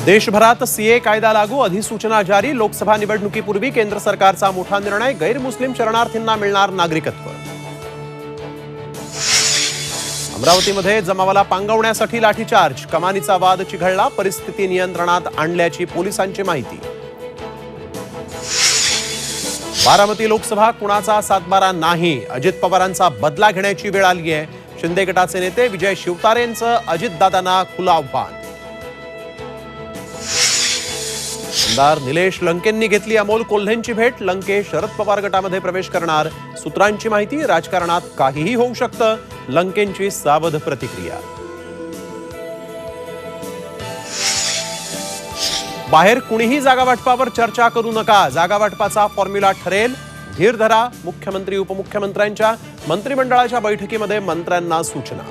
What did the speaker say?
देशभरात सीए कायदा लागू, अधिसूचना जारी। लोकसभा निवडणुकीपूर्वी केंद्र सरकारचा मोठा निर्णय, गैरमुस्लिम शरणार्थींना मिळणार नागरिकत्व। अमरावतीमध्ये जमावाला पांगवण्यासाठी लाठीचार्ज, कमानीचा वाद चिघळला, परिस्थिती नियंत्रणात आणल्याची पोलिसांची माहिती। बारामती लोकसभा कुणाचा सातबारा नाही, अजित पवारांचा बदला घेण्याची वेळ आली आहे। शिंदे गटाचे नेते विजय शिवतारेंचं अजितदादांना खुलं आव्हान। आमदार निलेश लंकेंनी घेतली अमोल कोल्हेंची भेट, लंके शरद पवार गटामध्ये प्रवेश करणार। सूत्रांची माहिती, राजकारणात काहीही होऊ शकतं, लंकेंची सावध प्रतिक्रिया। बाहेर कुणीही जागा वाटपावर चर्चा करू नका, जागा वाटपाचा फॉर्म्युला ठरेल, धीर धरा। मुख्यमंत्री उपमुख्यमंत्र्यांच्या मंत्रिमंडळाच्या बैठकीमध्ये मंत्र्यांना सूचना।